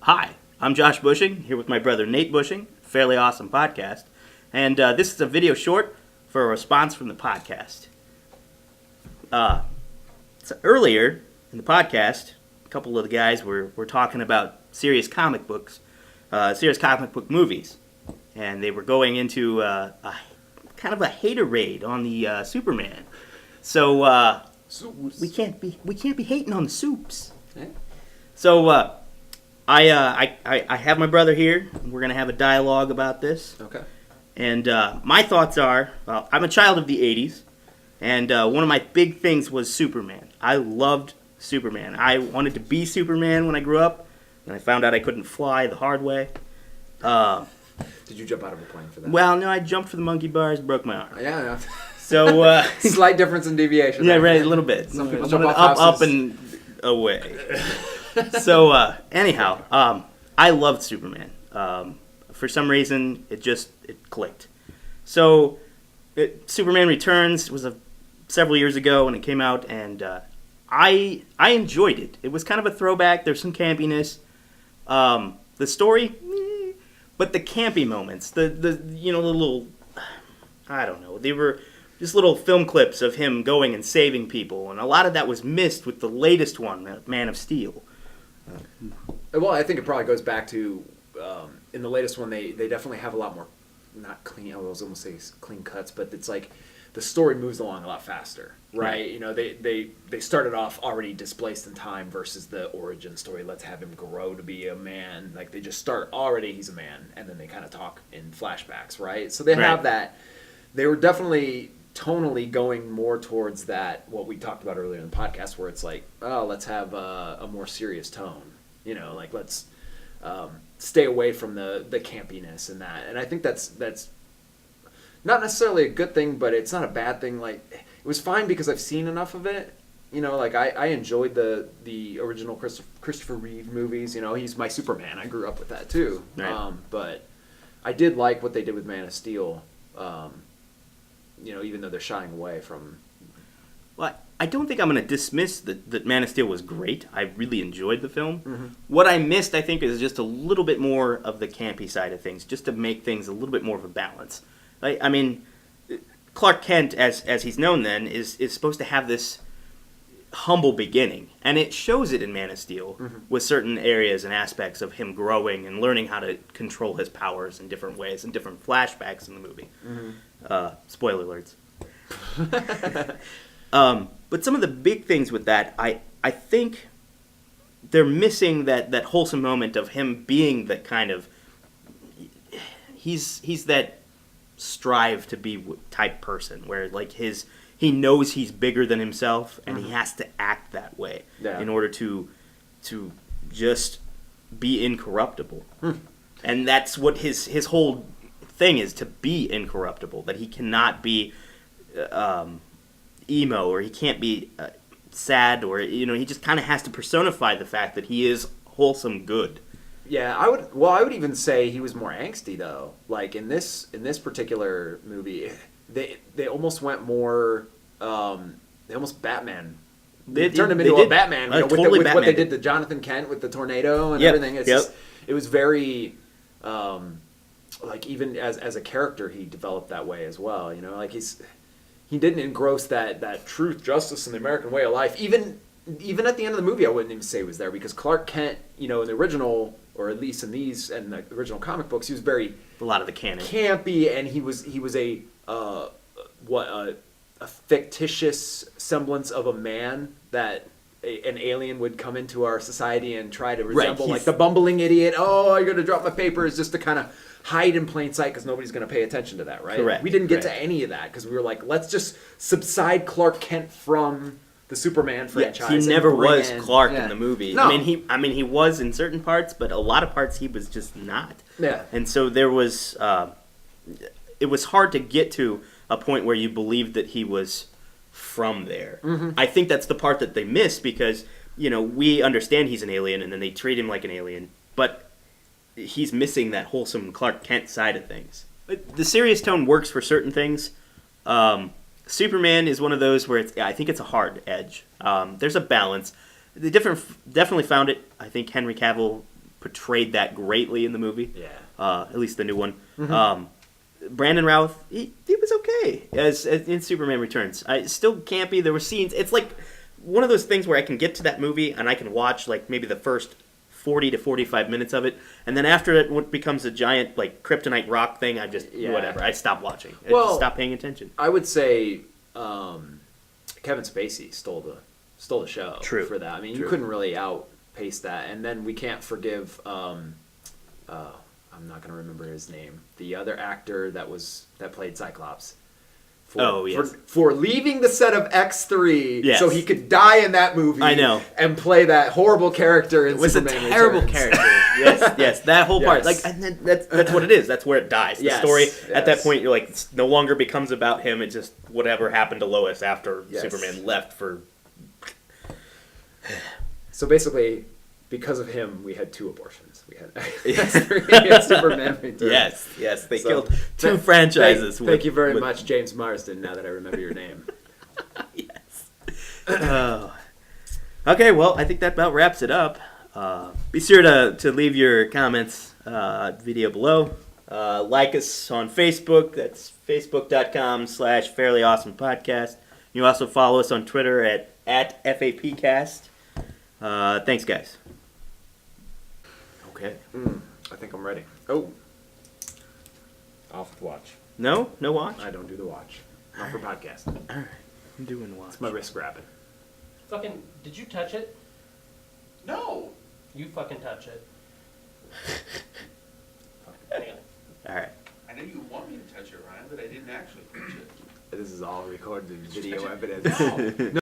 Hi, I'm Josh Bushing, here with my brother Nate Bushing, Fairly Awesome Podcast, and this is a video short for a response from the podcast. So earlier in the podcast, a couple of the guys were talking about serious comic book movies, and they were going into a kind of a hater raid on the Superman. So we can't be hating on the soups. Yeah. So I have my brother here. We're gonna have a dialogue about this. Okay. And my thoughts are, I'm a child of the '80s, and one of my big things was Superman. I loved Superman. I wanted to be Superman when I grew up, and I found out I couldn't fly the hard way. Did you jump out of a plane for that? Well, no, I jumped for the monkey bars, broke my arm. Yeah. So Slight difference in deviation. yeah, right, a little bit. Some people I jump wanted off up houses. and away. So anyhow, I loved Superman. For some reason, it clicked. So Superman Returns was several years ago when it came out, and I enjoyed it. It was kind of a throwback. There's some campiness. The story, but the campy moments, the little, I don't know, they were just little film clips of him going and saving people, and a lot of that was missed with the latest one, Man of Steel. Well, I think it probably goes back to in the latest one. They definitely have a lot more, not clean. I was almost say clean cuts, but it's like the story moves along a lot faster, right? Yeah. You know, they started off already displaced in time versus the origin story. Let's have him grow to be a man. Like they just start already he's a man, and then they kind of talk in flashbacks, right? So they have that. They were definitely tonally going more towards that, what we talked about earlier in the podcast, where it's like, oh, let's have a more serious tone. You know, like let's stay away from the campiness and that. And I think that's not necessarily a good thing, but it's not a bad thing. Like it was fine because I've seen enough of it. You know, like I enjoyed the original Christopher Reeve movies. You know, he's my Superman. I grew up with that too. Right. But I did like what they did with Man of Steel. You know, even though they're shying away from. Well, I don't think I'm going to dismiss that Man of Steel was great. I really enjoyed the film. Mm-hmm. What I missed, I think, is just a little bit more of the campy side of things, just to make things a little bit more of a balance. I mean, Clark Kent, as he's known then, is supposed to have this humble beginning, and it shows it in Man of Steel with certain areas and aspects of him growing and learning how to control his powers in different ways and different flashbacks in the movie. Spoiler alerts. But some of the big things with that, I think they're missing that wholesome moment of him being that kind of, he's that strive to be type person where like he knows he's bigger than himself and he has to act that way in order to just be incorruptible. And that's what his whole thing is, to be incorruptible, that he cannot be emo, or he can't be sad, or he just kind of has to personify the fact that he is wholesome good. Yeah, I would even say he was more angsty though. Like in this particular movie, they almost went more they almost Batman. They turned him into a Batman, with Batman. what they did to Jonathan Kent with the tornado and everything. It's just, it was very like even as a character he developed that way as well. You know, like he didn't engross that truth, justice, and the American way of life. Even at the end of the movie, I wouldn't even say he was there, because Clark Kent, in the original, or at least in the original comic books, he was very a lot of the canon campy, and he was a fictitious semblance of a man that an alien would come into our society and try to resemble, like the bumbling idiot. Oh, you're gonna drop my papers, just to kind of hide in plain sight because nobody's going to pay attention to that, right? Correct. We didn't get to any of that because we were like, let's just subside Clark Kent from the Superman franchise. He never was Clark in the movie. No. I mean, he was in certain parts, but a lot of parts he was just not. Yeah. And so there was, it was hard to get to a point where you believed that he was from there. Mm-hmm. I think that's the part that they missed because, we understand he's an alien and then they treat him like an alien, but he's missing that wholesome Clark Kent side of things. The serious tone works for certain things. Superman is one of those where I think it's a hard edge. There's a balance. They definitely found it. I think Henry Cavill portrayed that greatly in the movie. Yeah. At least the new one. Brandon Routh, he was okay as in Superman Returns. I still campy. There were scenes. It's like one of those things where I can get to that movie and I can watch like maybe the first 40 to 45 minutes of it, and then after it becomes a giant like kryptonite rock thing, I just whatever. I stop watching. I just stop paying attention. I would say Kevin Spacey stole the show for that. I mean, you couldn't really outpace that. And then we can't forgive. I'm not going to remember his name. The other actor that played Cyclops. For leaving the set of X3 so he could die in that movie. I know. And play that horrible character in Superman Returns. It was a terrible character. yes, that whole part. Like, and then that's what it is. That's where it dies. The story, at that point, you're like, it no longer becomes about him. It's just whatever happened to Lois after Superman left for... So basically, because of him, we had 2 abortions. We had X3 and Superman Returns. Yes. They killed 2 franchises. Thank you very much, James Marsden, now that I remember your name. Yes. Okay, well, I think that about wraps it up. Be sure to leave your comments video below. Like us on Facebook. That's facebook.com/fairlyawesomepodcast. You also follow us on Twitter at FAPcast. Thanks, guys. Okay. I think I'm ready. Oh. Off the watch. No watch? I don't do the watch. Not for podcast. All right. I'm doing watch. It's my wrist grabbing. Fucking, did you touch it? No. You fucking touch it. Hang on. All right. I know you want me to touch it, Ryan, but I didn't actually touch it. This is all recorded video evidence. No.